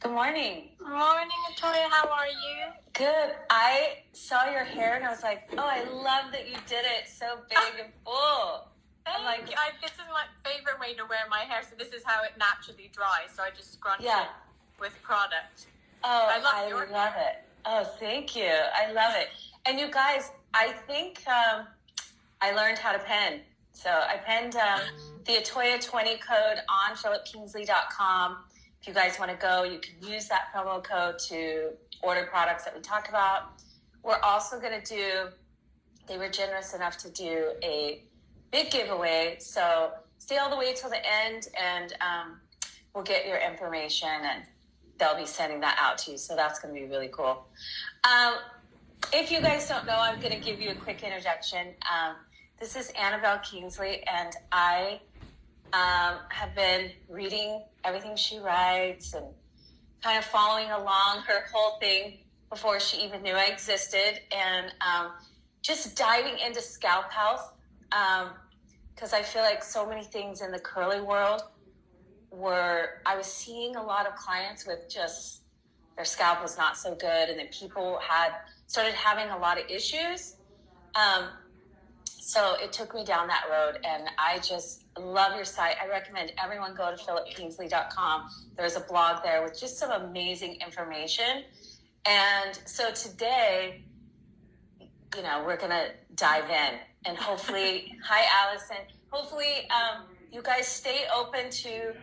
Good morning. Morning, Latoya. How are you? Good. I saw your hair and I was like, oh, I love that you did it so big and full. Thank you. This is my favorite way to wear my hair. So this is how it naturally dries. So I just scrunch it with product. Oh, I love it. Oh, thank you. I love it. And you guys, I think I learned how to pen. So I penned the Atoya 20 code on philippkingsley.com. If you guys want to go, you can use that promo code to order products that we talk about. We're also going to they were generous enough to do a big giveaway. So stay all the way till the end and we'll get your information and they'll be sending that out to you. So that's going to be really cool. If you guys don't know, I'm going to give you a quick introduction. This is Anabel Kingsley, and I have been reading everything she writes and kind of following along her whole thing before she even knew I existed, and just diving into scalp health because I feel like so many things in the curly world I was seeing a lot of clients with just their scalp was not so good, and then people had started having a lot of issues. So it took me down that road, and I just love your site. I recommend everyone go to philippkingsley.com. There's a blog there with just some amazing information. And so today, we're going to dive in, and hopefully, hi, Allison. Hopefully, you guys stay open to,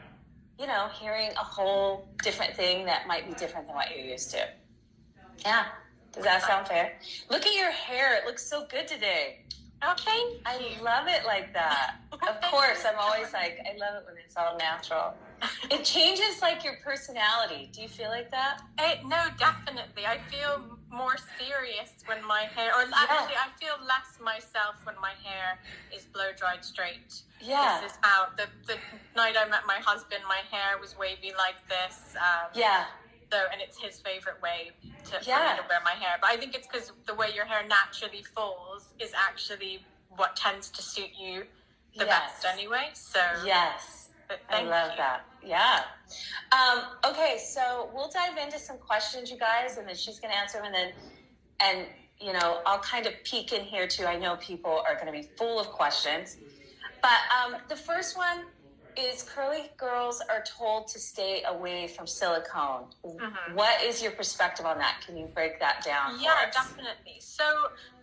hearing a whole different thing that might be different than what you're used to. Yeah. Does that sound fair? Look at your hair. It looks so good today. Okay. I love it like that. Of course, I'm always like, I love it when it's all natural. It changes like your personality. Do you feel like that? No, definitely. I feel more serious when my hair, actually, I feel less myself when my hair is blow dried straight. Yeah. This is how the night I met my husband, my hair was wavy like this. So, and it's his favorite way for me to wear my hair. But I think it's because the way your hair naturally falls is actually what tends to suit you the best anyway. So yes, I love that. Yeah. Okay, so we'll dive into some questions, you guys, and then she's going to answer them, and I'll kind of peek in here too. I know people are going to be full of questions, but the first one is curly girls are told to stay away from silicone. Mm-hmm. What is your perspective on that? Can you break that down? Yeah, definitely. So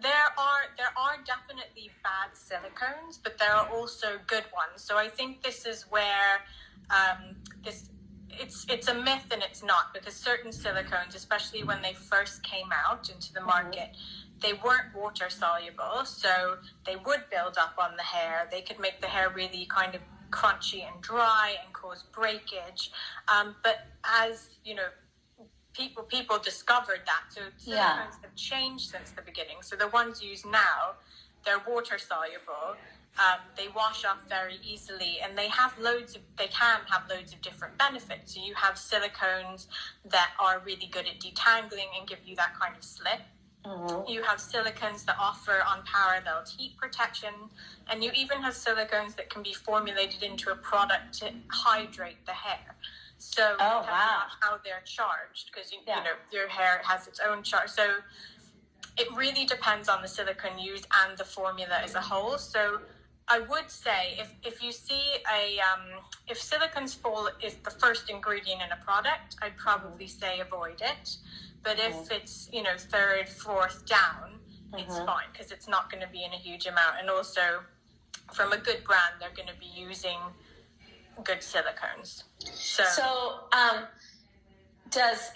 there are definitely bad silicones, but there are also good ones. So I think this is where it's a myth and it's not, because certain silicones, especially when they first came out into the market, they weren't water soluble, so they would build up on the hair. They could make the hair really kind of crunchy and dry and cause breakage, but as people discovered that, so silicones have changed since the beginning. So the ones used now, they're water soluble, they wash off very easily, and they can have loads of different benefits. So you have silicones that are really good at detangling and give you that kind of slip. Mm-hmm. You have silicones that offer unparalleled heat protection, and you even have silicones that can be formulated into a product to hydrate the hair. So how they're charged, because your hair has its own charge. So it really depends on the silicone used and the formula as a whole. So I would say if you see if silicones fall is the first ingredient in a product, I'd probably say avoid it. But if it's, third, fourth down, it's fine, because it's not going to be in a huge amount. And also, from a good brand, they're going to be using good silicones. So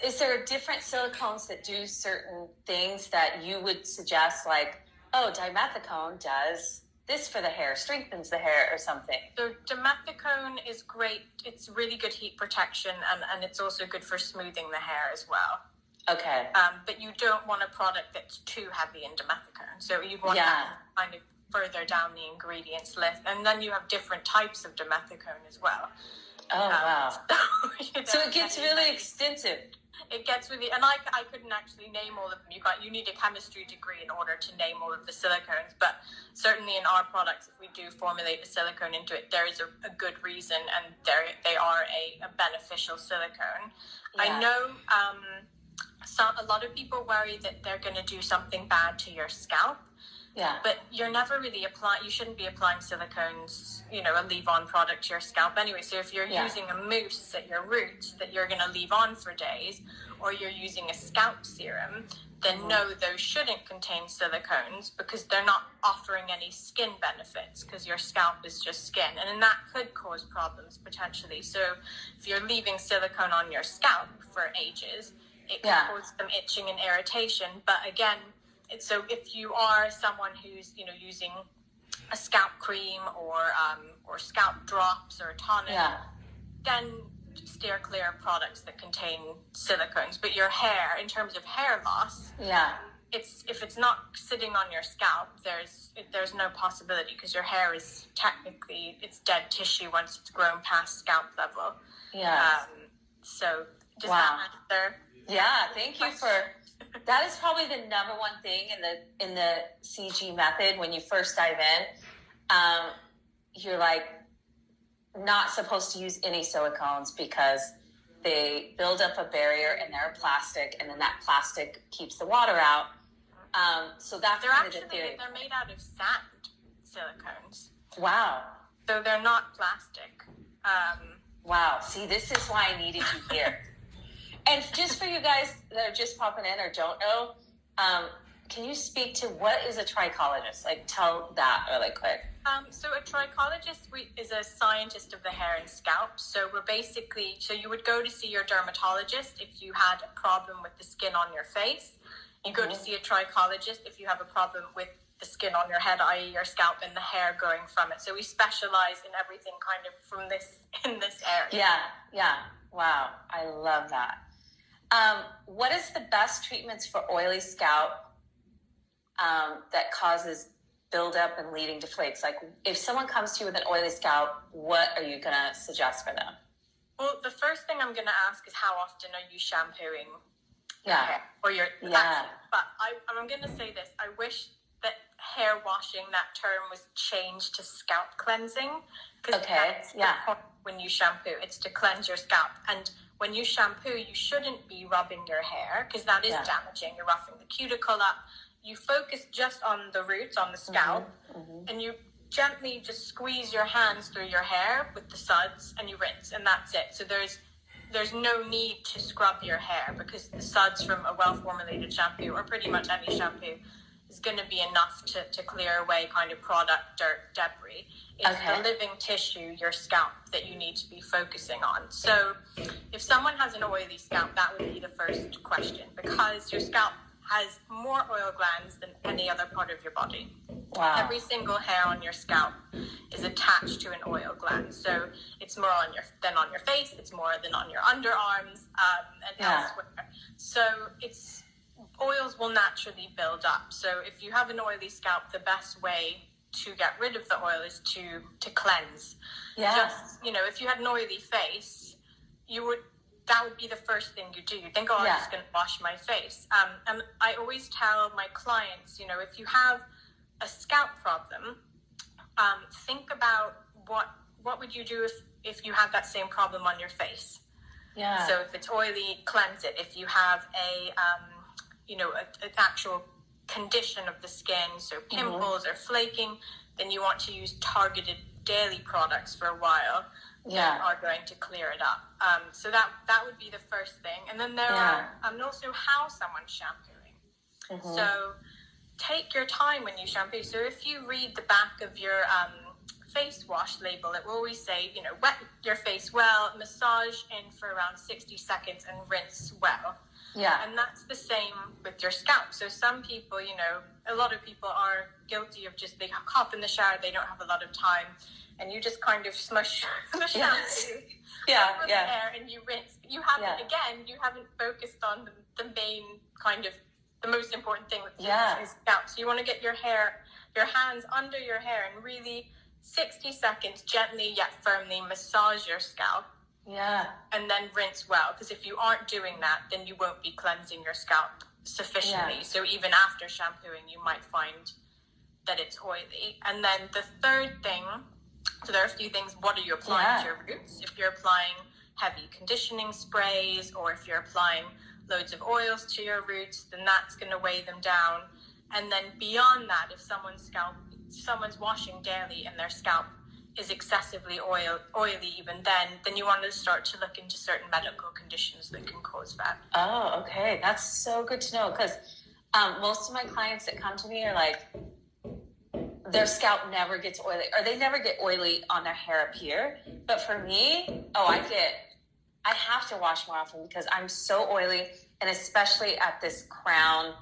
is there different silicones that do certain things that you would suggest, like, dimethicone does this for the hair, strengthens the hair or something? So dimethicone is great. It's really good heat protection, and it's also good for smoothing the hair as well. Okay. But you don't want a product that's too heavy in dimethicone. So you want that kind of further down the ingredients list. And then you have different types of dimethicone as well. Oh, wow. So it gets really extensive. it gets really, and I couldn't actually name all of them. You need a chemistry degree in order to name all of the silicones, but certainly in our products, if we do formulate a silicone into it, there is a good reason, and they are a beneficial silicone. Yeah. I know a lot of people worry that they're going to do something bad to your scalp. Yeah. But you're never really you shouldn't be applying silicones, a leave-on product to your scalp anyway. So if you're using a mousse at your roots that you're going to leave on for days, or you're using a scalp serum, then no, those shouldn't contain silicones, because they're not offering any skin benefits, because your scalp is just skin. And then that could cause problems potentially. So if you're leaving silicone on your scalp for ages, it can cause some itching and irritation. But again, so if you are someone who's using a scalp cream or scalp drops or a tonic, then steer clear of products that contain silicones. But your hair, in terms of hair loss, if it's not sitting on your scalp, there's no possibility, because your hair is technically, it's dead tissue once it's grown past scalp level. So does that answer? Yeah, thank you for. That is probably the number one thing in the CG method. When you first dive in, you're like not supposed to use any silicones, because they build up a barrier and they're plastic, and then that plastic keeps the water out. So that's kind of the theory. They're made out of sand silicones. Wow. So they're not plastic. Wow. See, this is why I needed you here. And just for you guys that are just popping in or don't know, can you speak to what is a trichologist? Like, tell that really quick. So a trichologist is a scientist of the hair and scalp. So you would go to see your dermatologist if you had a problem with the skin on your face. You go to see a trichologist if you have a problem with the skin on your head, i.e. your scalp, and the hair growing from it. So we specialize in everything kind of in this area. Yeah. Wow. I love that. What is the best treatments for oily scalp that causes buildup and leading to flakes? Like, if someone comes to you with an oily scalp, what are you going to suggest for them? Well, the first thing I'm going to ask is, how often are you shampooing your hair? Or your actually, but I'm going to say this. I wish that hair washing, that term, was changed to scalp cleansing. Because that's the point when you shampoo. It's to cleanse your scalp. And when you shampoo, you shouldn't be rubbing your hair, because that is damaging. You're roughing the cuticle up. You focus just on the roots, on the scalp, and you gently just squeeze your hands through your hair with the suds, and you rinse, and that's it. So there's no need to scrub your hair, because the suds from a well-formulated shampoo, or pretty much any shampoo, is going to be enough to clear away kind of product, dirt, debris. It's the living tissue, your scalp, that you need to be focusing on. So if someone has an oily scalp, that would be the first question, because your scalp has more oil glands than any other part of your body. Wow. Every single hair on your scalp is attached to an oil gland. So it's more than on your face, it's more than on your underarms, and elsewhere. So oils will naturally build up. So if you have an oily scalp, the best way to get rid of the oil is to cleanse. Just, if you had an oily face, that would be the first thing you do. You think, I'm just going to wash my face. And I always tell my clients, if you have a scalp problem, think about what would you do if you had that same problem on your face. Yeah. So if it's oily, cleanse it. If you have an actual condition of the skin, so pimples or flaking, then you want to use targeted daily products for a while that are going to clear it up. So that would be the first thing. And then there are also how someone's shampooing. So take your time when you shampoo. So if you read the back of your face wash label, it will always say, wet your face well, massage in for around 60 seconds, and rinse well. Yeah. And that's the same with your scalp. So some people, a lot of people are guilty of they hop in the shower, they don't have a lot of time, and you just kind of smush the shampoo over the hair and you rinse. You haven't, you haven't focused on the main kind of, the most important thing with your scalp. So you want to get your hands under your hair, and really 60 seconds gently yet firmly massage your scalp. and then rinse well. Because if you aren't doing that, then you won't be cleansing your scalp sufficiently. Yeah. So even after shampooing, you might find that it's oily. And then the third thing, so there are a few things. What are you applying to your roots? If you're applying heavy conditioning sprays, or if you're applying loads of oils to your roots, then that's going to weigh them down. And then beyond that, if someone's washing daily and their scalp is excessively oily, even then you want to start to look into certain medical conditions that can cause that. Oh, okay. That's so good to know, because most of my clients that come to me are like, their scalp never gets oily, or they never get oily on their hair up here. But for me, I have to wash more often because I'm so oily, and especially at this crown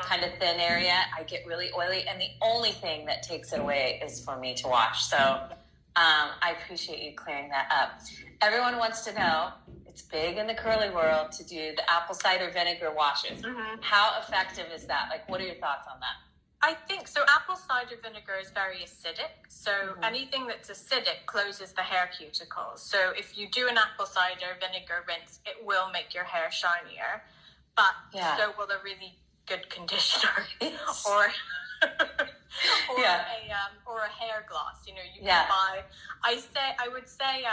kind of thin area, I get really oily, and the only thing that takes it away is for me to wash. So I appreciate you clearing that up. Everyone wants to know, it's big in the curly world to do the apple cider vinegar washes. How effective is that? Like, what are your thoughts on that? I think so. Apple cider vinegar is very acidic. So anything that's acidic closes the hair cuticles. So if you do an apple cider vinegar rinse, it will make your hair shinier. But so will a really good conditioner or a hair gloss. You know, you can buy. I would say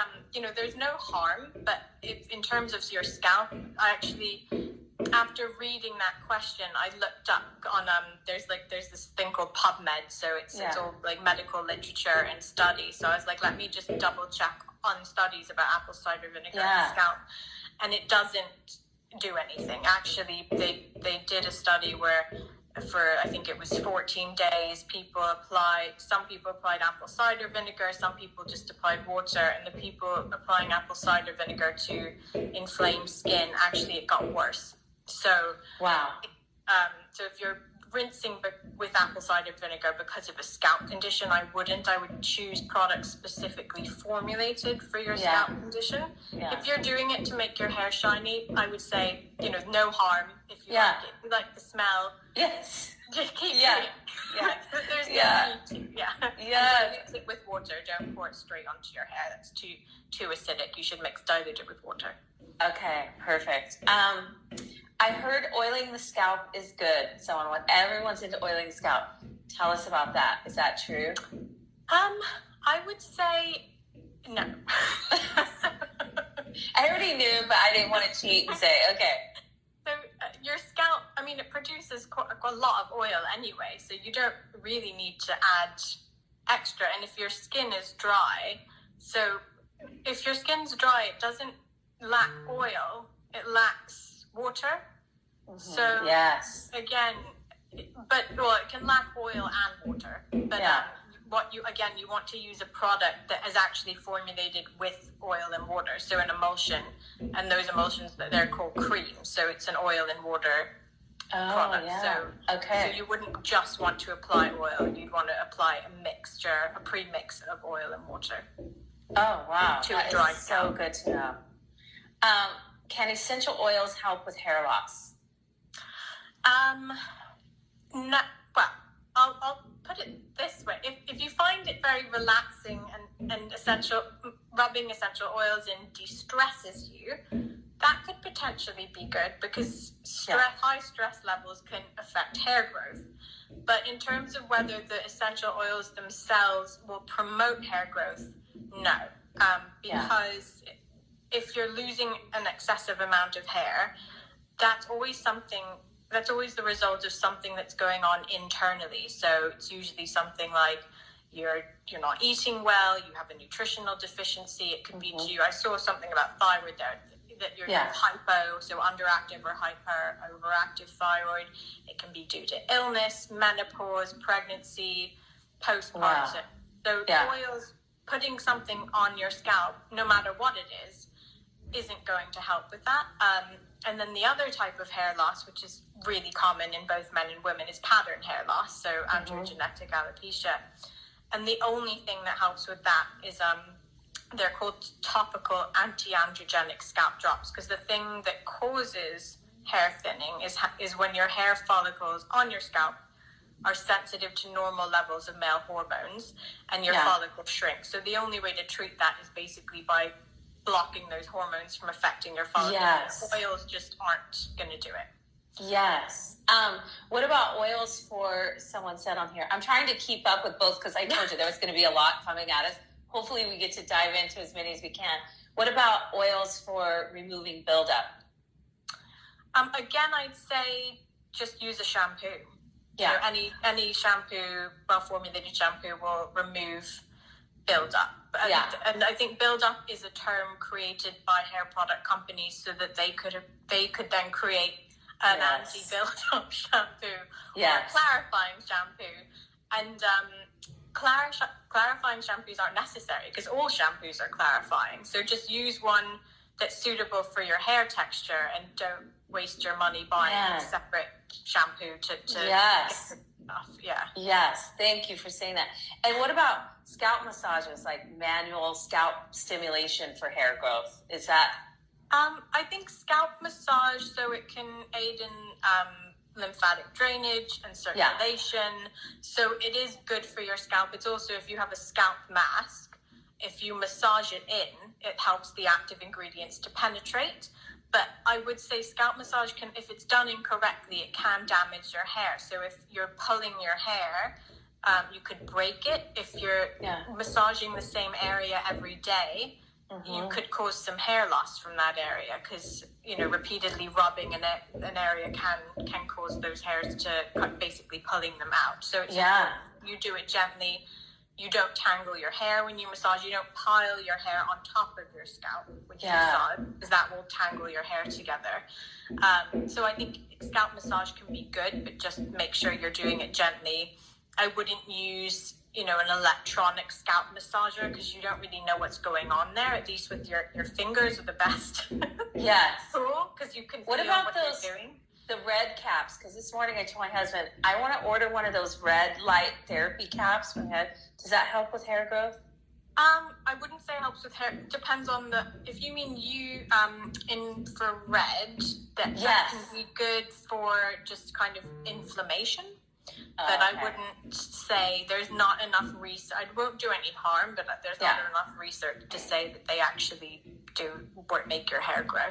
there's no harm, but if in terms of your scalp, after reading that question, I looked up on there's this thing called PubMed, so it's all like medical literature and studies. So I was like, let me just double check on studies about apple cider vinegar on scalp, and it doesn't do anything. Actually, they did a study where for I think it was 14 days, some people applied apple cider vinegar, some people just applied water, and the people applying apple cider vinegar to inflamed skin, actually it got worse. So so if you're rinsing with apple cider vinegar because of a scalp condition, I would choose products specifically formulated for your scalp condition. If you're doing it to make your hair shiny, I would say, no harm. If you like it, you like the smell, just keep doing it. There's no need to. Mix it with water. Don't pour it straight onto your hair. That's too acidic. You should dilute it with water. Okay, perfect. I heard oiling the scalp is good. Everyone's into oiling the scalp. Tell us about that. Is that true? I would say no. I already knew, but I didn't want to cheat and say, okay. So your scalp, it produces a lot of oil anyway, so you don't really need to add extra. And if your skin is dry, it doesn't lack oil, it lacks water. So again, it can lack oil and water. But you want to use a product that is actually formulated with oil and water, so an emulsion, and those emulsions they're called creams. So it's an oil and water product. So you wouldn't just want to apply oil; you'd want to apply a pre-mix of oil and water. Oh wow, to a dry So scalp. good to know. Can essential oils help with hair loss? No, well, I'll put it this way. If you find it very relaxing and rubbing essential oils in de-stresses you, that could potentially be good, because high stress levels can affect hair growth. But in terms of whether the essential oils themselves will promote hair growth, no. Because if you're losing an excessive amount of hair, that's always the result of something that's going on internally. So it's usually something like you're not eating well, you have a nutritional deficiency. It could be due, I saw something about thyroid there, that you're hypo, so underactive or overactive thyroid. It can be due to illness, menopause, pregnancy, postpartum. So oils, putting something on your scalp, no matter what it is, isn't going to help with that. And then the other type of hair loss, which is really common in both men and women, is pattern hair loss, so androgenetic alopecia. And the only thing that helps with that is they're called topical anti-androgenic scalp drops, because the thing that causes hair thinning is when your hair follicles on your scalp are sensitive to normal levels of male hormones, and your follicles shrink. So the only way to treat that is basically by blocking those hormones from affecting your follicles. Yes. Oils just aren't going to do it. Yes. What about oils for, someone said on here? I'm trying to keep up with both because I told you there was going to be a lot coming at us. Hopefully we get to dive into as many as we can. What about oils for removing buildup? Again, I'd say just use a shampoo. Yeah. So any shampoo, well-formulated shampoo, will remove buildup. Yeah. And I think buildup is a term created by hair product companies so that they could then create an anti-buildup shampoo or a clarifying shampoo. And clarifying shampoos aren't necessary because all shampoos are clarifying. So just use one that's suitable for your hair texture and don't waste your money buying a separate shampoo to yes. Yeah. Yes. Thank you for saying that. And what about scalp massages, like manual scalp stimulation for hair growth? Is that? I think scalp massage, so it can aid in lymphatic drainage and circulation. Yeah. So it is good for your scalp. It's also, if you have a scalp mask, if you massage it in, it helps the active ingredients to penetrate. But I would say scalp massage can, if it's done incorrectly, it can damage your hair. So if you're pulling your hair, you could break it. If you're massaging the same area every day, you could cause some hair loss from that area because, repeatedly rubbing an area can cause those hairs to basically pulling them out. So it's you do it gently. You don't tangle your hair when you massage. You don't pile your hair on top of your scalp when you massage, because that will tangle your hair together. So I think scalp massage can be good, but just make sure you're doing it gently. I wouldn't use, an electronic scalp massager because you don't really know what's going on there. At least with your fingers are the best. Tool, because you can feel what you're doing. The red caps, because this morning I told my husband, I want to order one of those red light therapy caps for my head. Does that help with hair growth? I wouldn't say it helps with hair. Depends on if you mean infrared, that can be good for just kind of inflammation. But I wouldn't say, there's not enough research. I won't do any harm, but there's not enough research to say that they actually do make your hair grow.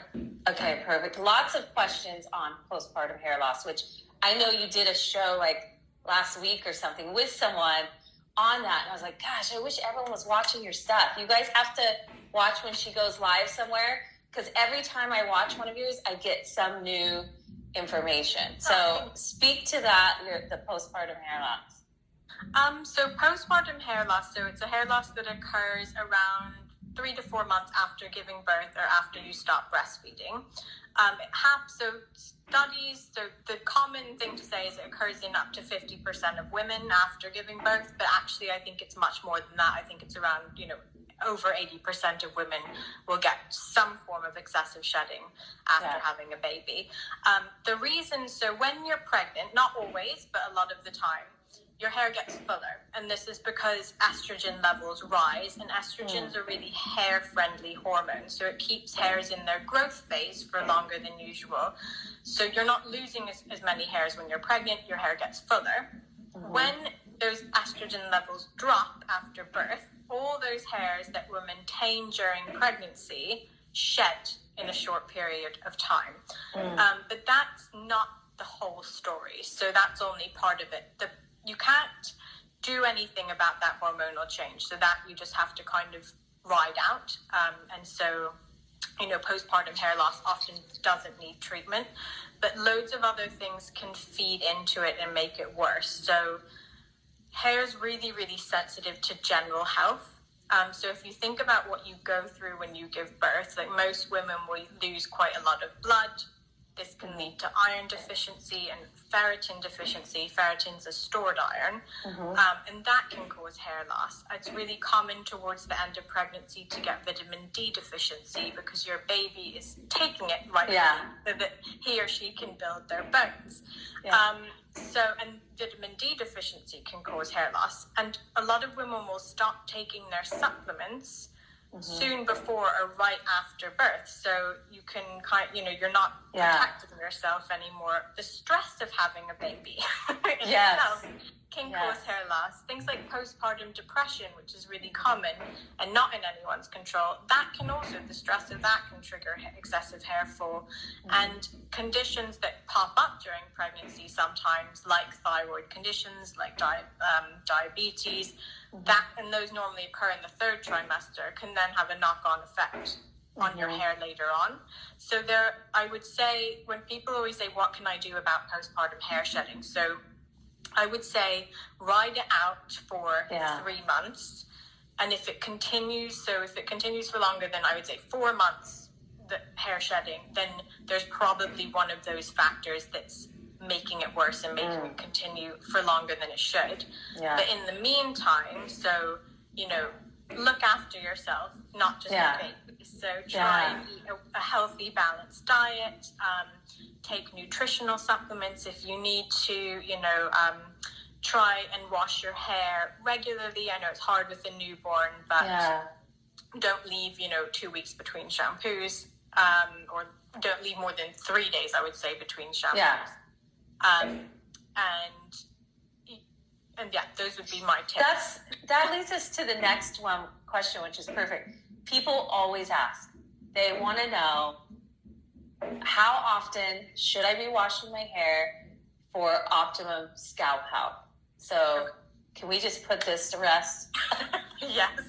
Okay, perfect. Lots of questions on postpartum hair loss, which I know you did a show like last week or something with someone on that. And I was like, gosh, I wish everyone was watching your stuff. You guys have to watch when she goes live somewhere, because every time I watch one of yours, I get some new information. So speak to that, the postpartum hair loss. So postpartum hair loss, so it's a hair loss that occurs around 3 to 4 months after giving birth or after you stop breastfeeding. So studies, so the common thing to say is it occurs in up to 50% of women after giving birth, but actually I think it's much more than that. I think it's around, over 80% of women will get some form of excessive shedding after having a baby. The reason, so when you're pregnant, not always, but a lot of the time, your hair gets fuller, and this is because estrogen levels rise, and estrogens are really hair-friendly hormones, so it keeps hairs in their growth phase for longer than usual. So you're not losing as many hairs when you're pregnant, your hair gets fuller. When those estrogen levels drop after birth, all those hairs that were maintained during pregnancy shed in a short period of time. But that's not the whole story, so that's only part of it. You can't do anything about that hormonal change, so that you just have to kind of ride out. And so, postpartum hair loss often doesn't need treatment, but loads of other things can feed into it and make it worse. So hair is really, really sensitive to general health. So if you think about what you go through when you give birth, like most women will lose quite a lot of blood. This can lead to iron deficiency and ferritin deficiency. Ferritin's a stored iron, and that can cause hair loss. It's really common towards the end of pregnancy to get vitamin D deficiency because your baby is taking it so that he or she can build their bones. And vitamin D deficiency can cause hair loss. And a lot of women will stop taking their supplements soon before or right after birth, so you can you're not protecting yourself anymore. The stress of having a baby itself can Yes. cause hair loss. Things like postpartum depression, which is really common and not in anyone's control, that can also, the stress of that can trigger excessive hair fall. And conditions that pop up during pregnancy sometimes, like thyroid conditions, like diabetes, that, and those normally occur in the third trimester, can then have a knock-on effect on your hair later on. So there, I would say, when people always say, what can I do about postpartum hair shedding? So I would say ride it out for 3 months. And if it continues, so if it continues for longer than, I would say, 4 months, the hair shedding, then there's probably one of those factors that's making it worse and making it continue for longer than it should. Yeah. But in the meantime, so, you know, look after yourself, not just the baby. So try and eat a healthy, balanced diet. Take nutritional supplements if you need to. You know, try and wash your hair regularly. I know it's hard with a newborn, but don't leave, 2 weeks between shampoos, or don't leave more than 3 days, I would say, between shampoos. Yeah. And those would be my tips. That leads us to the next question, which is perfect. People always ask. They want to know, how often should I be washing my hair for optimum scalp health? So can we just put this to rest? Yes.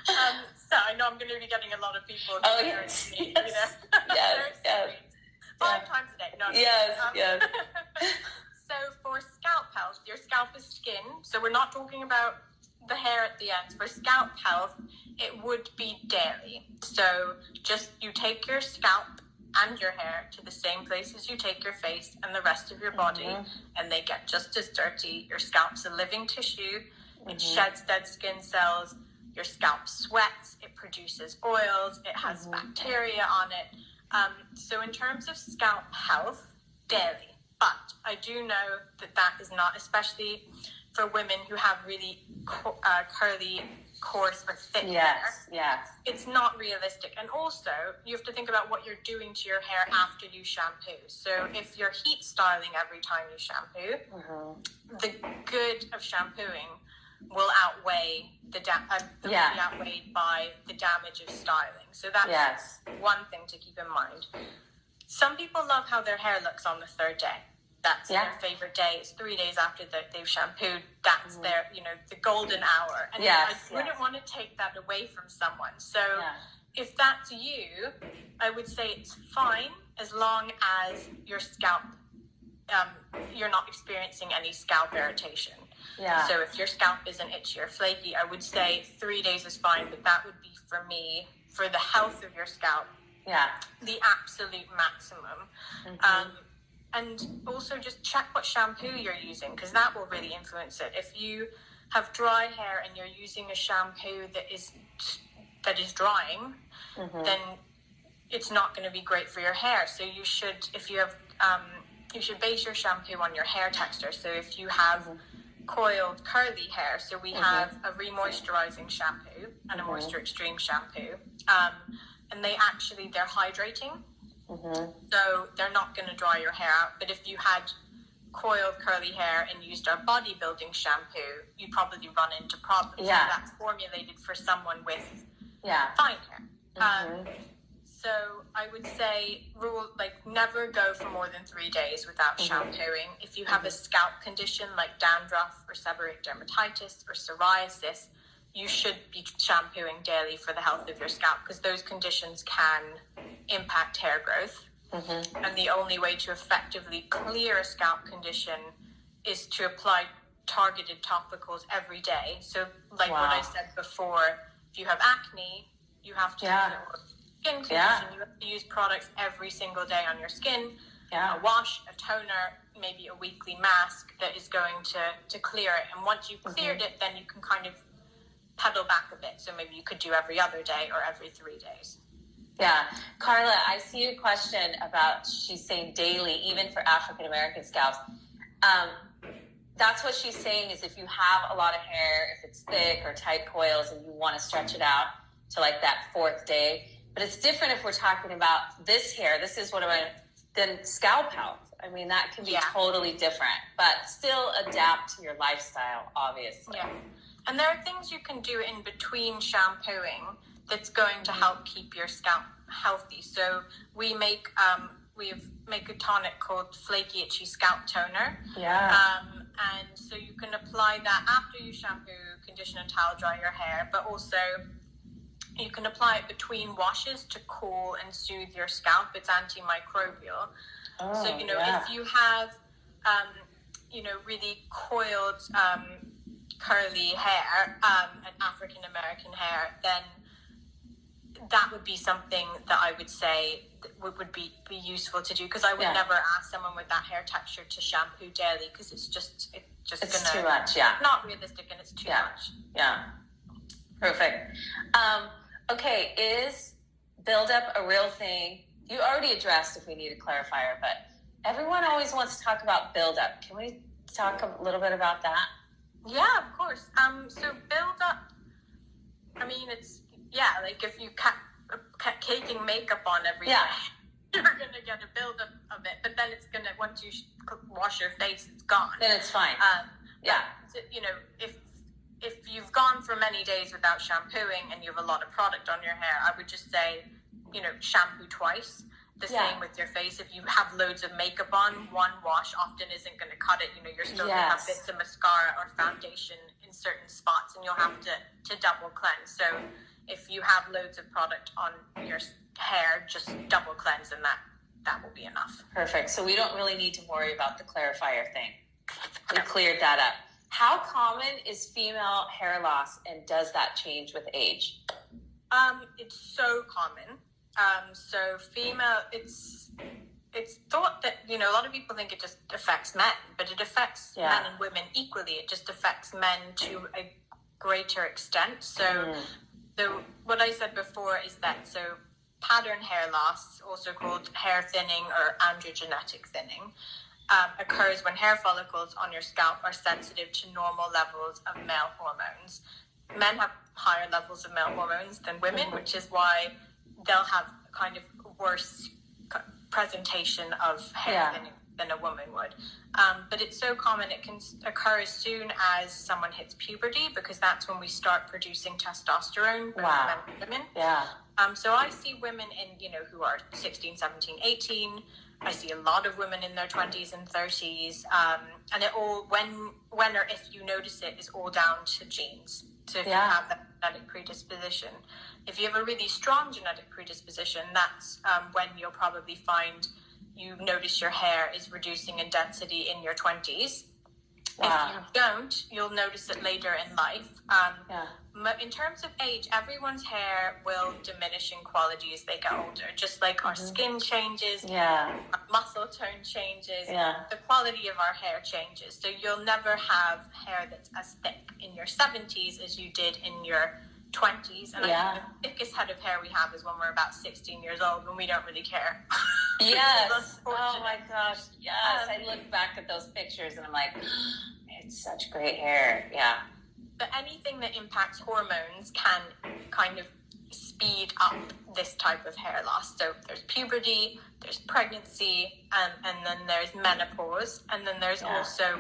So I know I'm going to be getting a lot of people. Oh, yes. Yes. Yes. 5 times a day. No. Yes. So for scalp health, your scalp is skin. So we're not talking about the hair at the end. For scalp health, it would be daily. So just you take your scalp and your hair to the same place as you take your face and the rest of your body, and they get just as dirty. Your scalp's a living tissue. It sheds dead skin cells. Your scalp sweats. It produces oils. It has bacteria on it. So in terms of scalp health, daily. But I do know that is not, especially for women who have really curly, coarse, or thick hair. Yes. It's not realistic. And also, you have to think about what you're doing to your hair after you shampoo. So if you're heat styling every time you shampoo, the good of shampooing will outweigh will be outweighed by the damage of styling. So that's one thing to keep in mind. Some people love how their hair looks on the 3rd day. That's their favorite day. It's 3 days after they've shampooed. That's their, the golden hour. And I wouldn't want to take that away from someone. So if that's you, I would say it's fine as long as your scalp, you're not experiencing any scalp irritation. Yeah. So if your scalp isn't itchy or flaky, I would say 3 days is fine, but that would be, for me, for the health of your scalp, the absolute maximum. And also just check what shampoo you're using, because that will really influence it. If you have dry hair and you're using a shampoo that is drying, then it's not going to be great for your hair. So you should, if you have, you should base your shampoo on your hair texture. So if you have coiled curly hair, so we have a remoisturizing shampoo and a moisture extreme shampoo, and they're hydrating. So they're not going to dry your hair out. But if you had coiled curly hair and used our bodybuilding shampoo, you'd probably run into problems. Yeah. So that's formulated for someone with fine hair. So I would say never go for more than 3 days without shampooing. If you have a scalp condition like dandruff or seborrheic dermatitis or psoriasis, you should be shampooing daily for the health of your scalp, because those conditions can impact hair growth. And the only way to effectively clear a scalp condition is to apply targeted topicals every day. So what I said before, if you have acne, you have to use a skin condition. You have to use products every single day on your skin. A wash, a toner, maybe a weekly mask that is going to clear it. And once you've cleared it, then you can kind of pedal back a bit. So maybe you could do every other day or every 3 days. Yeah. Carla, I see a question about, she's saying daily, even for African-American scalps. That's what she's saying, is if you have a lot of hair, if it's thick or tight coils and you want to stretch it out to like that 4th day. But it's different if we're talking about this hair. This than scalp health. I mean, that can be totally different, but still adapt to your lifestyle, obviously. Yeah. And there are things you can do in between shampooing that's going to help keep your scalp healthy. So we make a tonic called Flaky Itchy Scalp Toner. Yeah. And so you can apply that after you shampoo, condition and towel dry your hair, but also you can apply it between washes to cool and soothe your scalp. It's antimicrobial. Oh, so, if you have, really coiled, curly hair, and African-American hair, then that would be something that I would say would be useful to do, because I would never ask someone with that hair texture to shampoo daily, because it's too much. Yeah, not realistic, and it's too much. Yeah, perfect. Okay, is buildup a real thing? You already addressed if we need a clarifier, but everyone always wants to talk about buildup. Can we talk a little bit about that? Yeah, of course. So buildup, I mean, it's like if you kept caking makeup on every day, you're gonna get a buildup of it. But then it's gonna, once you wash your face, it's gone. Then it's fine. If you've gone for many days without shampooing and you have a lot of product on your hair, I would just say, shampoo twice. The same with your face. If you have loads of makeup on, one wash often isn't going to cut it. You're still going to have bits of mascara or foundation in certain spots, and you'll have to double cleanse. So if you have loads of product on your hair, just double cleanse, and that will be enough. Perfect. So we don't really need to worry about the clarifier thing. We cleared that up. How common is female hair loss, and does that change with age? It's so common. So female, it's thought that, a lot of people think it just affects men, but it affects men and women equally. It just affects men to a greater extent. So what I said before is that, pattern hair loss, also called hair thinning or androgenetic thinning, occurs when hair follicles on your scalp are sensitive to normal levels of male hormones. Men have higher levels of male hormones than women, which is why they'll have kind of worse presentation of hair than a woman would. But it's so common, it can occur as soon as someone hits puberty, because that's when we start producing testosterone, both men and women. Yeah. So I see women who are 16, 17, 18. I see a lot of women in their 20s and 30s. And it all, when or if you notice it, is all down to genes. So if you have that genetic predisposition. If you have a really strong genetic predisposition, that's when you'll probably find you notice your hair is reducing in density in your 20s. If you don't, you'll notice it later in life. In terms of age, everyone's hair will diminish in quality as they get older. Just like our skin changes, our muscle tone changes, the quality of our hair changes. So you'll never have hair that's as thick in your 70s as you did in your 20s. And I think the thickest head of hair we have is when we're about 16 years old, when we don't really care. Yes. Oh my gosh. Yes. I look back at those pictures and I'm like, it's such great hair. Yeah. But anything that impacts hormones can kind of speed up this type of hair loss. So there's puberty, there's pregnancy, and then there's menopause, and then there's also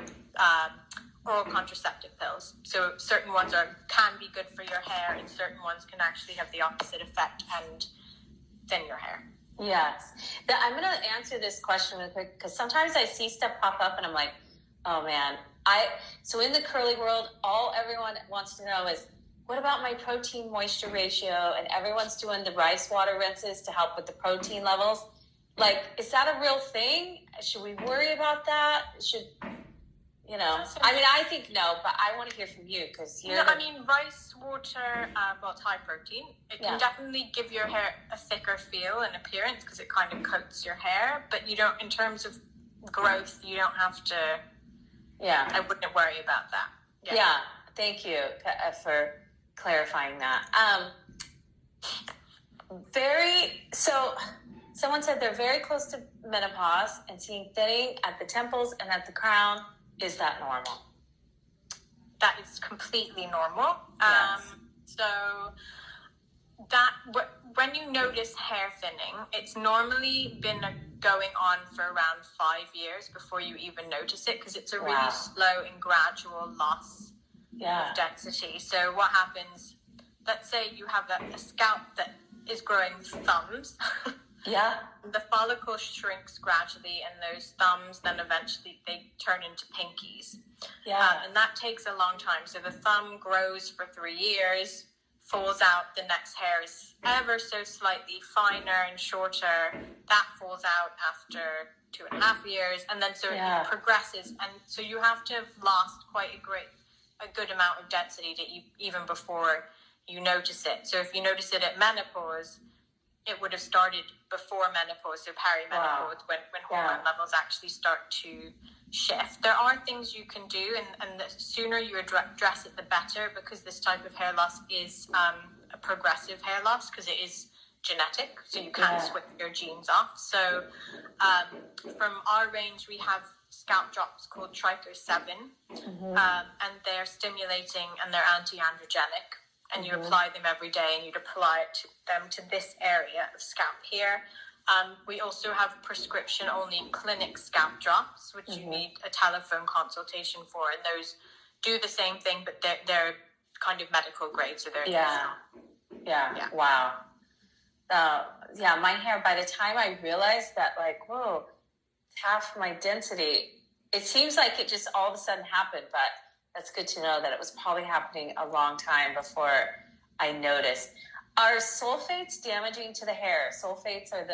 oral contraceptive pills. So certain ones can be good for your hair, and certain ones can actually have the opposite effect and thin your hair. Yes. I'm going to answer this question really quick, because sometimes I see stuff pop up and I'm like, oh man. So in the curly world, all everyone wants to know is, what about my protein moisture ratio? And everyone's doing the rice water rinses to help with the protein levels. Like, is that a real thing? Should we worry about that? I think no, but I want to hear from you, because rice water, it's high protein. It can definitely give your hair a thicker feel and appearance, because it kind of coats your hair, but you don't, in terms of growth, you don't have to. I wouldn't worry about that. Yeah, thank you for clarifying that. Someone said they're very close to menopause and seeing thinning at the temples and at the crown. Is that normal? That is completely normal. Yes. So when you notice hair thinning, it's normally been going on for around 5 years before you even notice it, because it's a really slow and gradual loss of density. So what happens, let's say you have a scalp that is growing thumbs. The follicle shrinks gradually, and those thumbs then eventually they turn into pinkies. And that takes a long time. So the thumb grows for 3 years, falls out, the next hair is ever so slightly finer and shorter. That falls out after 2.5 years, and then so it progresses. And so you have to have lost quite a good amount of density to even before you notice it. So if you notice it at menopause, it would have started before menopause, so perimenopause, when hormone levels actually start to shift. There are things you can do, and the sooner you address it, the better, because this type of hair loss is a progressive hair loss, because it is genetic, so you can't switch your genes off. So from our range, we have scalp drops called Tricho 7, and they're stimulating and they're anti-androgenic. And you apply them every day, and you'd apply them to this area of scalp here. We also have prescription-only clinic scalp drops, which you need a telephone consultation for. And those do the same thing, but they're kind of medical grade, so they're Wow. My hair, by the time I realized that, like, whoa, half my density, it seems like it just all of a sudden happened, but that's good to know that it was probably happening a long time before I noticed. Are sulfates damaging to the hair? Sulfates are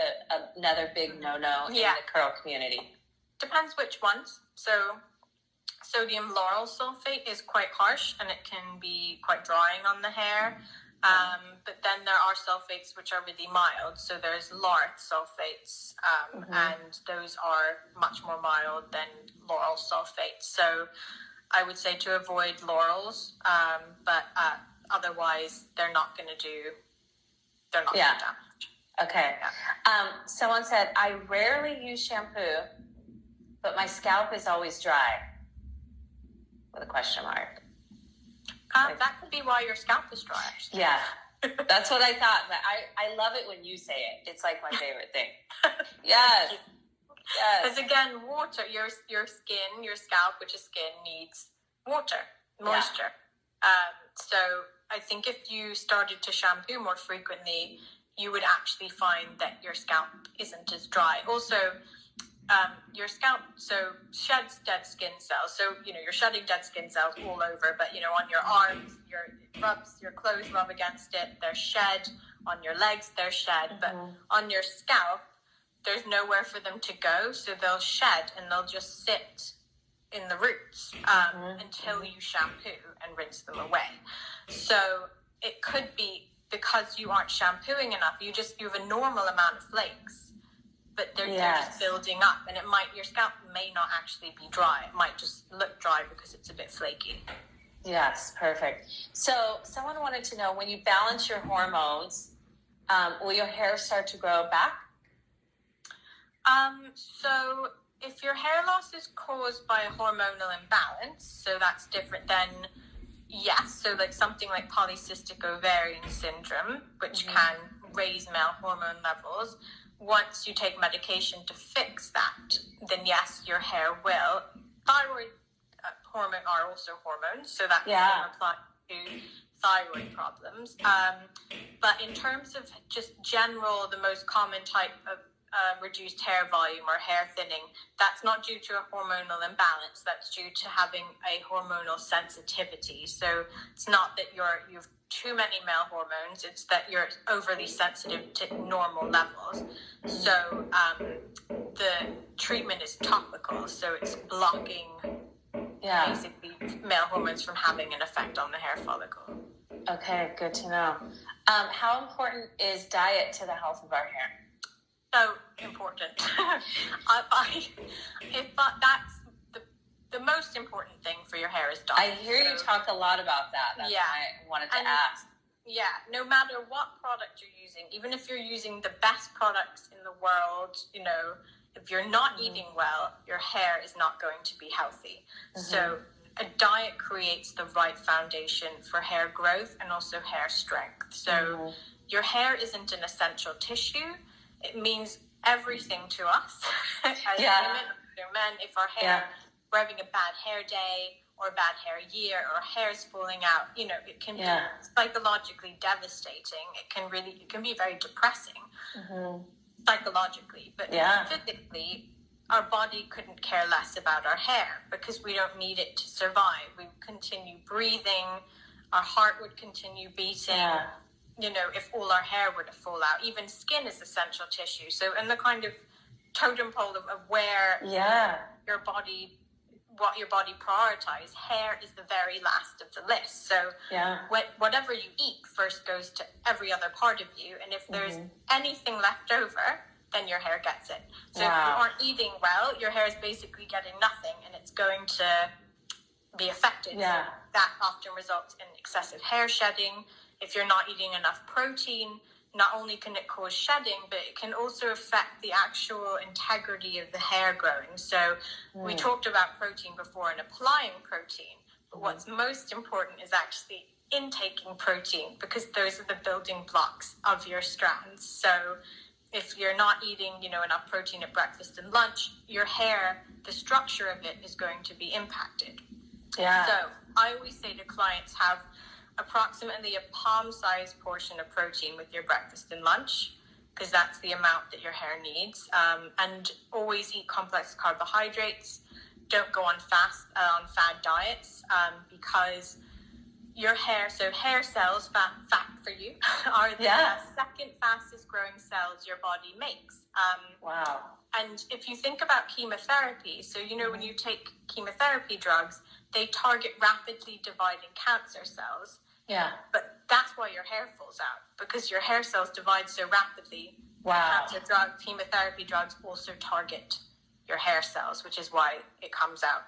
another big no-no in the curl community. Depends which ones. So sodium lauryl sulfate is quite harsh, and it can be quite drying on the hair. But then there are sulfates which are really mild. So there's laureth sulfates, and those are much more mild than lauryl sulfates. So I would say to avoid laurels, but otherwise they're not going to do damage. Okay. Someone said, I rarely use shampoo, but my scalp is always dry. With a question mark. That could be why your scalp is dry, actually. Yeah. That's what I thought, but I love it when you say it. It's like my favorite thing. Yes. Because again, water, your skin, your scalp, which is skin, needs water, moisture. So I think if you started to shampoo more frequently, you would actually find that your scalp isn't as dry. Also, your scalp sheds dead skin cells. So you're shedding dead skin cells all over, but on your arms, your clothes rub against it, they're shed. On your legs, they're shed. But on your scalp, there's nowhere for them to go, so they'll shed and they'll just sit in the roots until you shampoo and rinse them away. So it could be because you aren't shampooing enough. You have a normal amount of flakes, but they're just building up, and your scalp may not actually be dry. It might just look dry because it's a bit flaky. Yes, perfect. So someone wanted to know, when you balance your hormones, will your hair start to grow back? So if your hair loss is caused by a hormonal imbalance, so that's different than, so like something like polycystic ovarian syndrome, which can raise male hormone levels. Once you take medication to fix that, then yes, your hair will. Thyroid hormone are also hormones, so that can apply to thyroid problems. But in terms of just general, the most common type of reduced hair volume or hair thinning, that's not due to a hormonal imbalance. That's due to having a hormonal sensitivity. So it's not that you've too many male hormones, it's that you're overly sensitive to normal levels. So the treatment is topical, so it's blocking basically male hormones from having an effect on the hair follicle. Okay, good to know. How important is diet to the health of our hair? So important. That's the most important thing for your hair is diet. I hear you talk a lot about that. That's why I wanted to ask. Yeah, no matter what product you're using, even if you're using the best products in the world, if you're not eating well, your hair is not going to be healthy. So a diet creates the right foundation for hair growth and also hair strength. So your hair isn't an essential tissue. It means everything to us as women, men. If our hair, we're having a bad hair day or a bad hair year, or hair's falling out, you know, it can be psychologically devastating. It can be very depressing psychologically, but physically, our body couldn't care less about our hair because we don't need it to survive. We would continue breathing, our heart would continue beating. You know, if all our hair were to fall out, even skin is essential tissue. So, in the kind of totem pole of where your body, what your body prioritizes, hair is the very last of the list. So, whatever you eat first goes to every other part of you. And if there's anything left over, then your hair gets it. So, if you aren't eating well, your hair is basically getting nothing, and it's going to be affected. So that often results in excessive hair shedding. If you're not eating enough protein, not only can it cause shedding, but it can also affect the actual integrity of the hair growing. So we talked about protein before and applying protein, but what's most important is actually intaking protein, because those are the building blocks of your strands. So if you're not eating, you know, enough protein at breakfast and lunch, your hair, the structure of it is going to be impacted. So I always say to clients, have approximately a palm-sized portion of protein with your breakfast and lunch, because that's the amount that your hair needs. And always eat complex carbohydrates. Don't go on fad diets, because your hair, so hair cells, fact for you, are the second fastest growing cells your body makes. And if you think about chemotherapy, so you know when you take chemotherapy drugs, they target rapidly dividing cancer cells. But that's why your hair falls out, because your hair cells divide so rapidly. Cancer drugs, chemotherapy drugs also target your hair cells, which is why it comes out.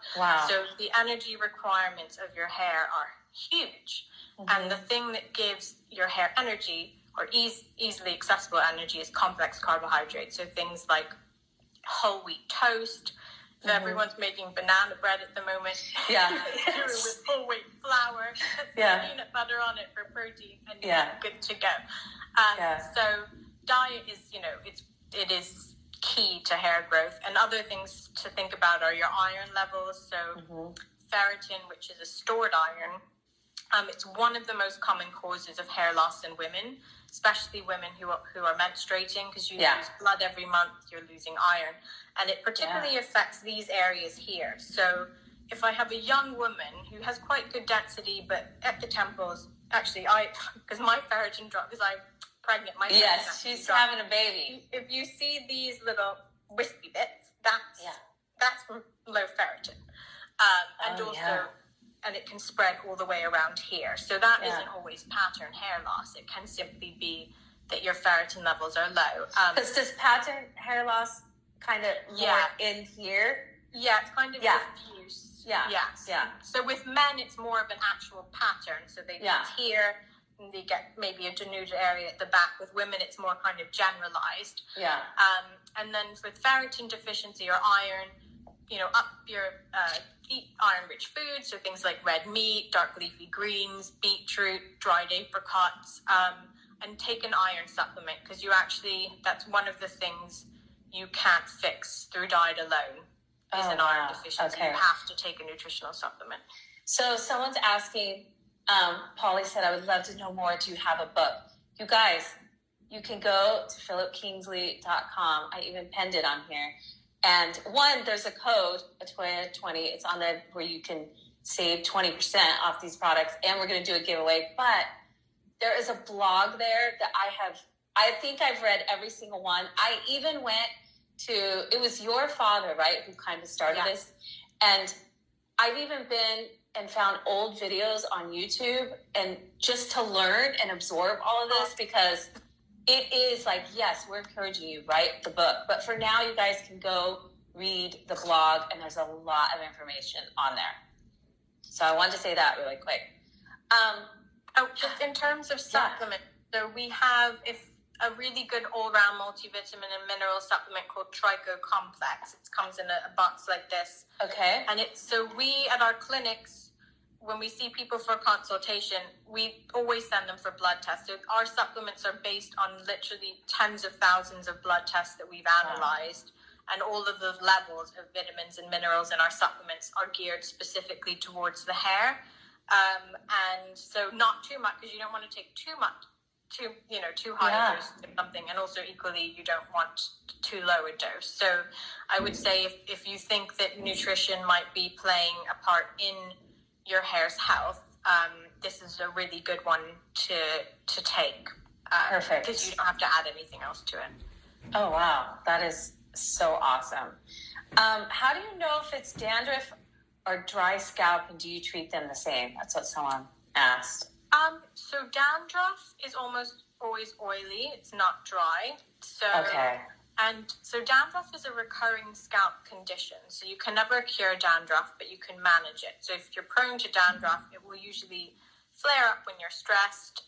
So the energy requirements of your hair are huge. And the thing that gives your hair energy, or easily accessible energy, is complex carbohydrates. So things like whole wheat toast. If everyone's making banana bread at the moment, do it with whole wheat flour, put some peanut butter on it for protein, and you're good to go. So diet is, you know, it is key to hair growth. And other things to think about are your iron levels. So ferritin, which is a stored iron, it's one of the most common causes of hair loss in women, especially women who are menstruating, because you lose blood every month, you're losing iron. And it particularly affects these areas here. So if I have a young woman who has quite good density, but at the temples, actually, because my ferritin dropped, because I'm pregnant, my she's having a baby. If you see these little wispy bits, that's from low ferritin. And and it can spread all the way around here. So that isn't always pattern hair loss. It can simply be that your ferritin levels are low. Does pattern hair loss kind of more in here? Yeah, it's kind of diffuse. So with men, it's more of an actual pattern. So they get here, and they get maybe a denuded area at the back. With women, it's more kind of generalized. And then with ferritin deficiency or iron, you know, up your eat iron-rich foods, so things like red meat, dark leafy greens, beetroot, dried apricots, and take an iron supplement, because that's one of the things you can't fix through diet alone, is an iron deficiency. You have to take a nutritional supplement. So someone's asking, Polly said, I would love to know more. Do you have a book? You guys, you can go to philipkingsley.com. I even penned it on here. And there's a code, Atoya20. It's on there where you can save 20% off these products. And we're going to do a giveaway. But there is a blog there that I think I've read every single one. I even went to, it was your father, right, who kind of started this. And I've even been and found old videos on YouTube, and just to learn and absorb all of this, because it is like, yes, we're encouraging you, write the book. But for now, you guys can go read the blog, and there's a lot of information on there. So I wanted to say that really quick. Just in terms of supplements, so we have a really good all-round multivitamin and mineral supplement called Trico Complex. It comes in a box like this. Okay. And we at our clinics, when we see people for consultation, we always send them for blood tests. So our supplements are based on literally tens of thousands of blood tests that we've analyzed. And all of the levels of vitamins and minerals in our supplements are geared specifically towards the hair. And so not too much, because you don't want to take too high a dose of something. And also equally, you don't want too low a dose. So I would say if you think that nutrition might be playing a part in your hair's health, this is a really good one to take. Perfect. Because you don't have to add anything else to it. Oh, wow. That is so awesome. How do you know if it's dandruff or dry scalp, and do you treat them the same? That's what someone asked. So dandruff is almost always oily. It's not dry. So okay. And so dandruff is a recurring scalp condition. So you can never cure dandruff, but you can manage it. So if you're prone to dandruff, it will usually flare up when you're stressed,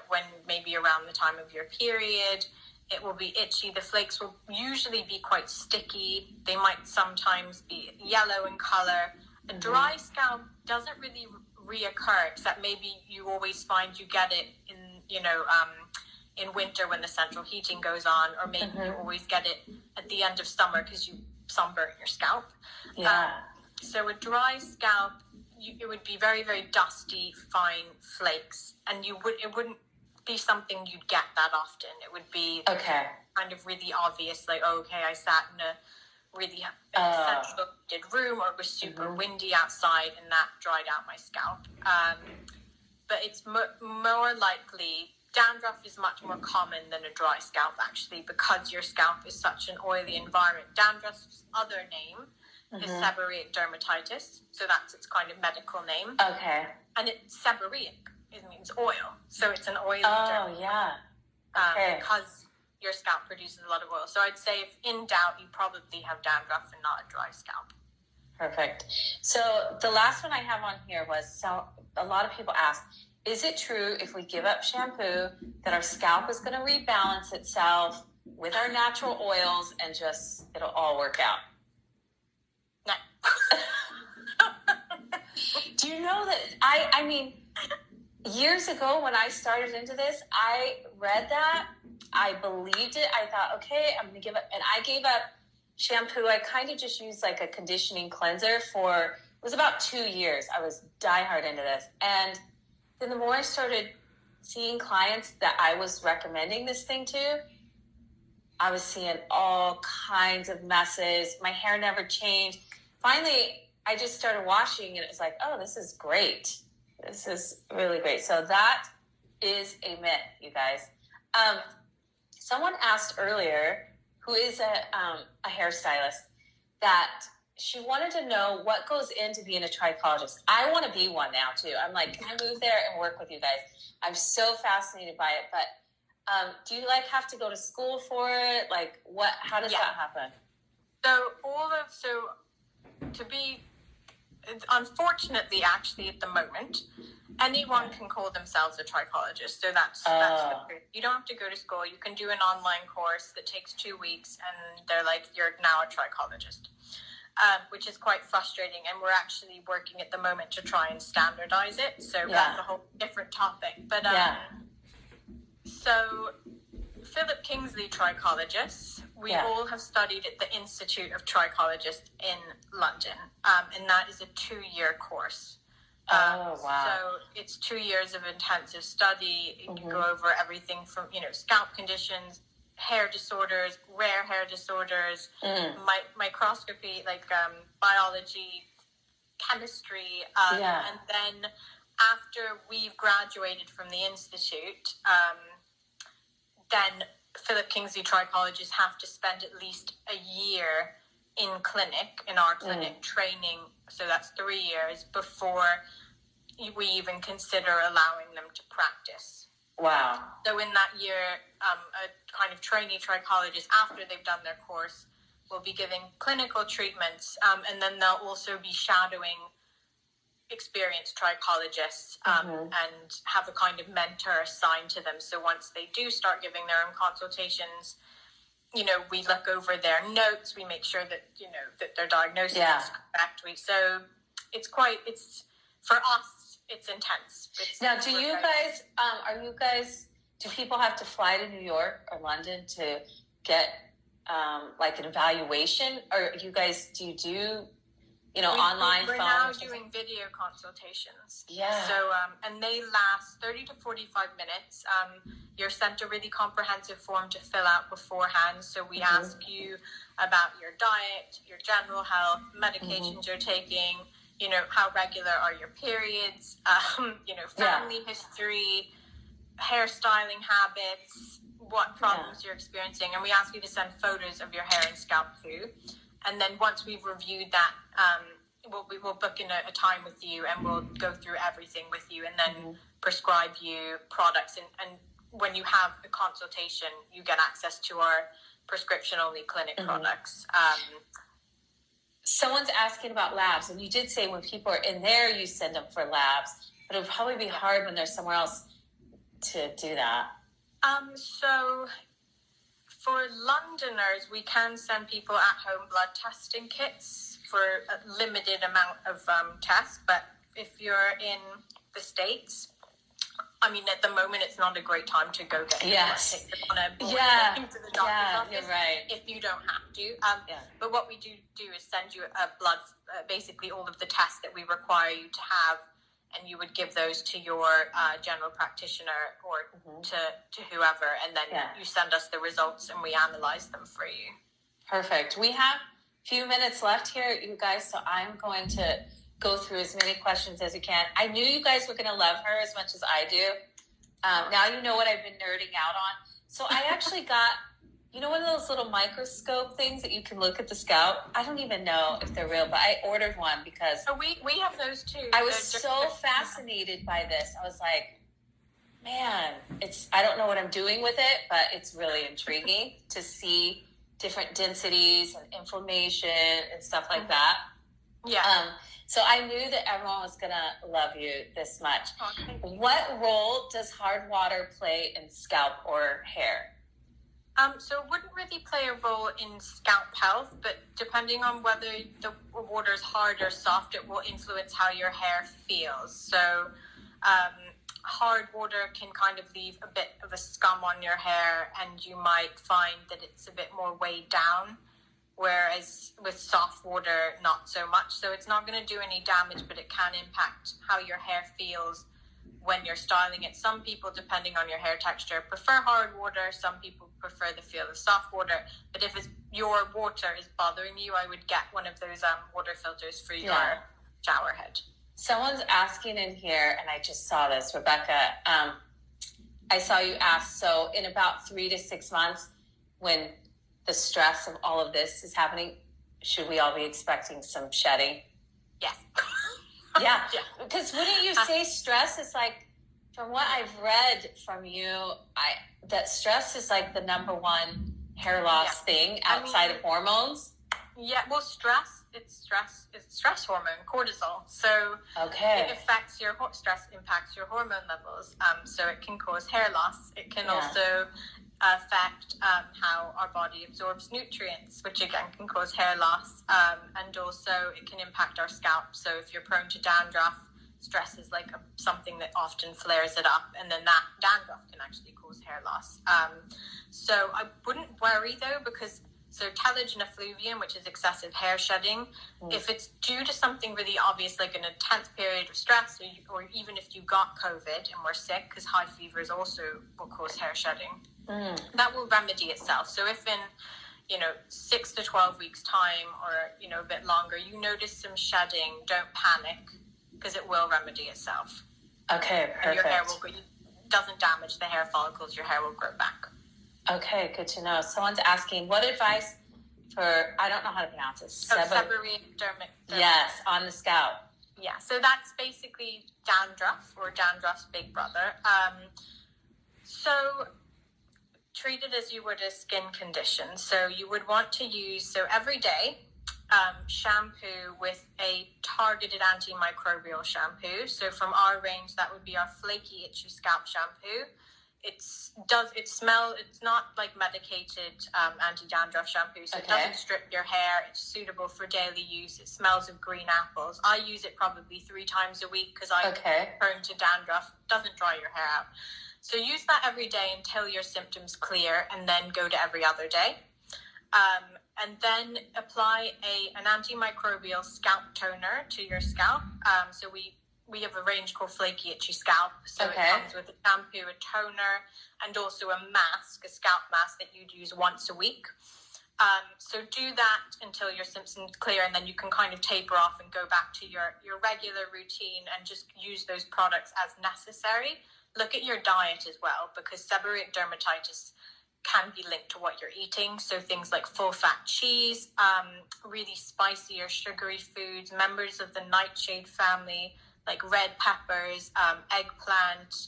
when maybe around the time of your period. It will be itchy. The flakes will usually be quite sticky. They might sometimes be yellow in color. A dry scalp doesn't really reoccur, except maybe you always find you get it in winter when the central heating goes on, or maybe you always get it at the end of summer because you sunburn your scalp. Yeah. So a dry scalp, it would be very, very dusty, fine flakes, and it wouldn't be something you'd get that often. It would be kind of really obvious, like, I sat in a really central room, or it was super windy outside, and that dried out my scalp. But it's more likely, dandruff is much more common than a dry scalp, actually, because your scalp is such an oily environment. Dandruff's other name is seborrheic dermatitis, so that's its kind of medical name. Okay. And it's seborrheic. It means oil, so it's an oily dermatitis. Because your scalp produces a lot of oil. So I'd say if in doubt, you probably have dandruff and not a dry scalp. Perfect. So the last one I have on here was, so a lot of people ask, is it true if we give up shampoo that our scalp is going to rebalance itself with our natural oils and just it'll all work out? No. Do you know that I mean, years ago when I started into this, I read that, I believed it. I thought, okay, I'm going to give up. And I gave up shampoo. I kind of just used like a conditioning cleanser it was about 2 years. I was diehard into this. And then the more I started seeing clients that I was recommending this thing to, I was seeing all kinds of messes. My hair never changed. Finally, I just started washing, and it was like, oh, this is great. This is really great. So that is a myth, you guys. Someone asked earlier, who is a hairstylist, that she wanted to know what goes into being a trichologist. I want to be one now, too. I'm like, can I move there and work with you guys? I'm so fascinated by it. But do you, have to go to school for it? How does that happen? So unfortunately, actually, at the moment, anyone can call themselves a trichologist. So that's the truth. You don't have to go to school. You can do an online course that takes 2 weeks, and they're like, you're now a trichologist, which is quite frustrating. And we're actually working at the moment to try and standardize it. So that's a whole different topic. But so Philip Kingsley trichologists, we all have studied at the Institute of Trichologists in London, and that is a 2-year course. So it's 2 years of intensive study. You go over everything from, scalp conditions, hair disorders, rare hair disorders, microscopy, biology, chemistry, and then after we've graduated from the Institute, then Philip Kingsley trichologists have to spend at least a year in our clinic, training. So that's 3 years before we even consider allowing them to practice. Wow. So in that year, a kind of trainee trichologist, after they've done their course, will be giving clinical treatments, and then they'll also be shadowing experienced trichologists and have a kind of mentor assigned to them. So once they do start giving their own consultations, we look over their notes, we make sure that, that their diagnosis is correct. So it's For us, it's intense. Now, do you guys, do people have to fly to New York or London to get like an evaluation? Or you guys, do you do, online We're phone? now doing video consultations. Yeah. So, and they last 30 to 45 minutes. You're sent a really comprehensive form to fill out beforehand. So we ask you about your diet, your general health, medications you're taking, how regular are your periods, family history, hairstyling habits, what problems you're experiencing. And we ask you to send photos of your hair and scalp too. And then once we've reviewed that, we will book in a time with you, and we'll go through everything with you, and then prescribe you products. And when you have a consultation, you get access to our prescription-only clinic products. Someone's asking about labs, and you did say when people are in there, you send them for labs, but it would probably be hard when they're somewhere else to do that. So for Londoners, we can send people at-home blood testing kits for a limited amount of tests. But if you're in the States, at the moment, it's not a great time to go get yes. on a board to the doctor's office. You're right. If you don't have to. But what we do is send you a blood, basically all of the tests that we require you to have, and you would give those to your general practitioner or to whoever, and then you send us the results and we analyze them for you. Perfect. We have a few minutes left here, you guys, so I'm going to go through as many questions as you can. I knew you guys were going to love her as much as I do. Now you know what I've been nerding out on. So I actually got, one of those little microscope things that you can look at the scalp. I don't even know if they're real, but I ordered one because... Oh, we have those too. I was so fascinated by this. I was like, man, I don't know what I'm doing with it, but it's really intriguing to see different densities and inflammation and stuff like that. Yeah. So I knew that everyone was going to love you this much. Okay. What role does hard water play in scalp or hair? So it wouldn't really play a role in scalp health, but depending on whether the water is hard or soft, it will influence how your hair feels. So hard water can kind of leave a bit of a scum on your hair, and you might find that it's a bit more weighed down, whereas with soft water, not so much. So it's not going to do any damage, but it can impact how your hair feels when you're styling it. Some people, depending on your hair texture, prefer hard water. Some people prefer the feel of soft water. But if your water is bothering you, I would get one of those water filters for your shower head. Someone's asking in here, and I just saw this, Rebecca. I saw you ask, so in about 3 to 6 months, when the stress of all of this is happening, should we all be expecting some shedding? Yes. Yeah, because wouldn't you say stress is like, from what I've read from you, that stress is like the number one hair loss thing outside of hormones? Yeah, well, it's stress hormone, cortisol. So it affects stress impacts your hormone levels. So it can cause hair loss. It can also affect how our body absorbs nutrients, which again can cause hair loss. And also it can impact our scalp. So if you're prone to dandruff, stress is like something that often flares it up, and then that dandruff can actually cause hair loss. So I wouldn't worry though, because telogen effluvium, which is excessive hair shedding, if it's due to something really obvious, like an intense period of stress, or even if you got COVID and were sick, because high fevers also will cause hair shedding, that will remedy itself. So if in 6 to 12 weeks time, or a bit longer, you notice some shedding, don't panic, because it will remedy itself. Okay, perfect. And your hair doesn't damage the hair follicles, your hair will grow back. Okay, good to know. Someone's asking, what advice for, I don't know how to pronounce it. Seborrheic dermatitis. Yes, on the scalp. Yeah, so that's basically dandruff, or dandruff's big brother. So treat it as you would a skin condition. So you would want to use, every day, shampoo with a targeted antimicrobial shampoo. So from our range, that would be our flaky itchy scalp shampoo. it's not like medicated anti-dandruff shampoo, so it doesn't strip your hair. It's suitable for daily use. It smells of green apples. I use it probably 3 times a week because I'm prone to dandruff. Doesn't dry your hair out. So use that every day until your symptoms clear, and then go to every other day. And then apply an antimicrobial scalp toner to your scalp. So we have a range called Flaky Itchy Scalp. So it comes with a shampoo, a toner, and also a mask, a scalp mask that you'd use once a week. So do that until your symptoms clear, and then you can kind of taper off and go back to your regular routine and just use those products as necessary. Look at your diet as well, because seborrheic dermatitis can be linked to what you're eating. So things like full fat cheese, really spicy or sugary foods, members of the nightshade family, like red peppers, eggplant,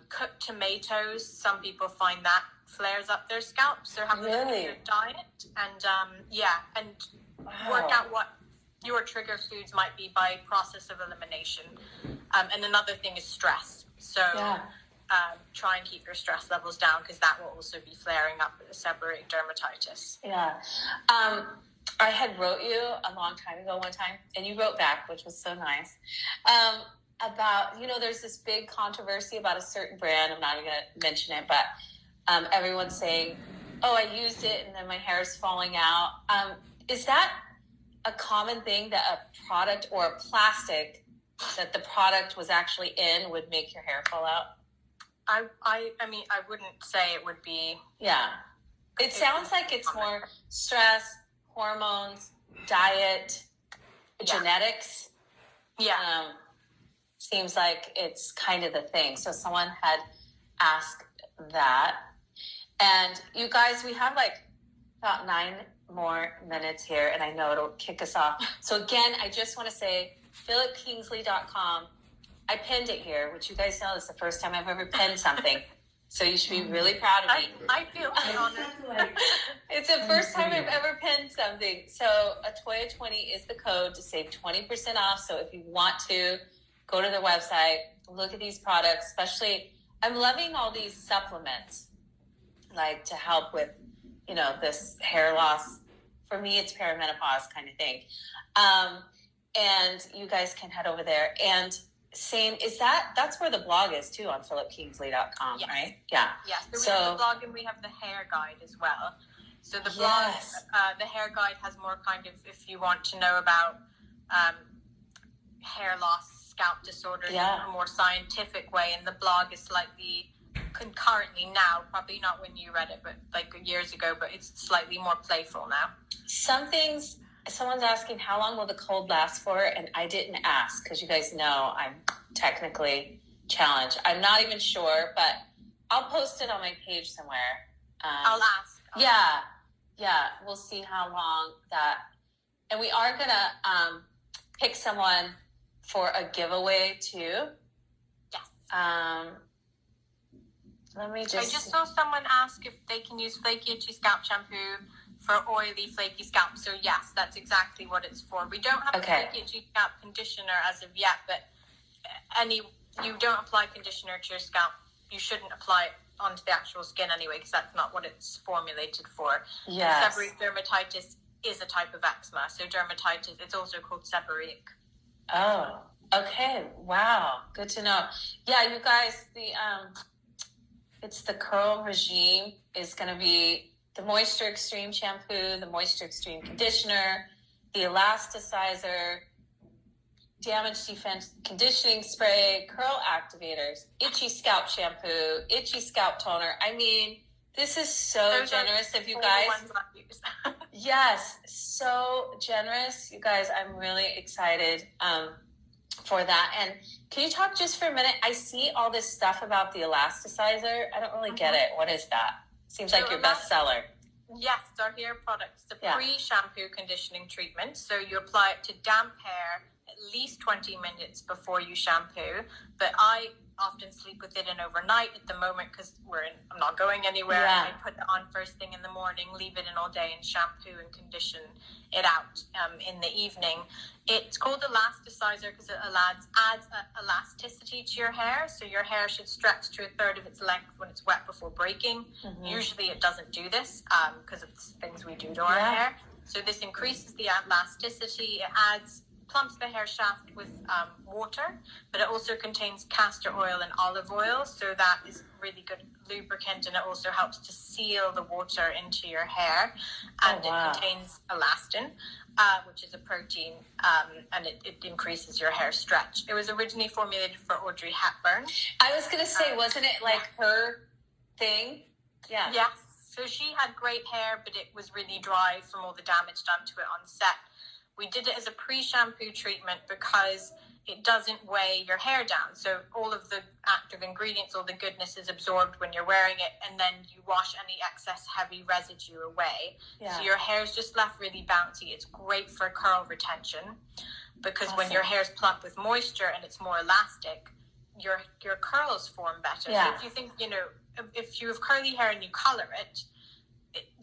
cooked tomatoes. Some people find that flares up their scalp. So have a look at your diet and work out what your trigger foods might be by process of elimination. And another thing is stress. So try and keep your stress levels down, because that will also be flaring up with seborrheic dermatitis. Yeah. I had wrote you a long time ago one time, and you wrote back, which was so nice, about, there's this big controversy about a certain brand. I'm not even going to mention it, but everyone's saying, oh, I used it and then my hair is falling out. Is that a common thing, that a product or a plastic that the product was actually in would make your hair fall out? I mean, I wouldn't say it would be. Yeah. It sounds like it's more stress, hormones, diet, genetics. Yeah. Seems like it's kind of the thing. So someone had asked that. And you guys, we have like about 9 more minutes here, and I know it'll kick us off. So again, I just want to say, philippkingsley.com. I pinned it here, which you guys know is the first time I've ever pinned something. So you should be really proud of me. I feel honored. It's the first time I've ever pinned something. So Atoya20 is the code to save 20% off. So if you want to, go to their website, look at these products. Especially, I'm loving all these supplements, like to help with, this hair loss. For me, it's perimenopause kind of thing. And you guys can head over there. And same, that's where the blog is too, on philippkingsley.com, right? Yeah. Yes. So we have the blog, and we have the hair guide as well. So the blog, the hair guide has more kind of, if you want to know about hair loss, scalp disorders in a more scientific way, and the blog is slightly concurrently now, probably not when you read it, but like years ago, but it's slightly more playful now. Someone's asking, how long will the cold last for? And I didn't ask, because you guys know I'm technically challenged. I'm not even sure, but I'll post it on my page somewhere. I'll ask. Yeah. We'll see how long that. And we are going to pick someone for a giveaway too. Yes. Let me I just saw someone ask if they can use Flaky Itchy Scalp Shampoo for oily, flaky scalp. So yes, that's exactly what it's for. We don't have a Flaky Itchy Scalp conditioner as of yet, but you don't apply conditioner to your scalp. You shouldn't apply it onto the actual skin anyway, because that's not what it's formulated for. Yes. Seborrheic dermatitis is a type of eczema. So dermatitis, it's also called seborrheic. Oh, okay. Wow. Good to know. Yeah, you guys, it's the curl regime is going to be the Moisture Extreme shampoo, the Moisture Extreme conditioner, the Elasticizer, damage defense conditioning spray, curl activators, itchy scalp shampoo, itchy scalp toner. I mean, this is so generous of you guys. Yes, so generous. You guys, I'm really excited for that. And can you talk just for a minute? I see all this stuff about the Elasticizer. I don't really get it. What is that? Seems like your best seller. Yes, it's our hair product. It's a pre-shampoo conditioning treatment. So you apply it to damp hair at least 20 minutes before you shampoo, but I often sleep with it in overnight at the moment because I'm not going anywhere. Yeah. I put it on first thing in the morning, leave it in all day, and shampoo and condition it out in the evening. It's called Elasticizer because it adds elasticity to your hair, so your hair should stretch to a third of its length when it's wet before breaking. Usually it doesn't do this because of the things we do to our hair. So this increases the elasticity. It plumps the hair shaft with water, but it also contains castor oil and olive oil, so that is really good lubricant, and it also helps to seal the water into your hair. And it contains elastin, which is a protein, and it increases your hair stretch. It was originally formulated for Audrey Hepburn. I was going to say, wasn't it like her thing? Yeah. Yes. So she had great hair, but it was really dry from all the damage done to it on set. We did it as a pre-shampoo treatment because it doesn't weigh your hair down. So all of the active ingredients, all the goodness is absorbed when you're wearing it, and then you wash any excess heavy residue away. Yeah. So your hair's just left really bouncy. It's great for curl retention because when your hair's plump with moisture and it's more elastic, your curls form better. Yeah. So if you think, if you have curly hair and you color it,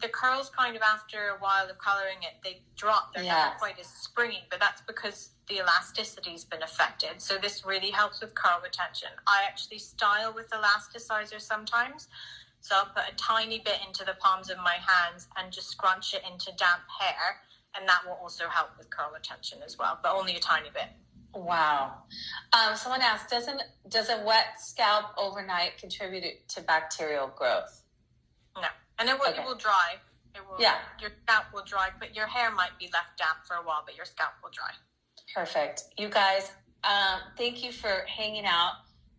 the curls kind of after a while of coloring it, they drop. They're never quite as springy, but that's because the elasticity's been affected. So this really helps with curl retention. I actually style with Elasticizer sometimes. So I'll put a tiny bit into the palms of my hands and just scrunch it into damp hair, and that will also help with curl retention as well, but only a tiny bit. Wow. Someone asked, does a wet scalp overnight contribute to bacterial growth? No. And it will dry. Your scalp will dry, but your hair might be left damp for a while, but your scalp will dry. Perfect. You guys, thank you for hanging out.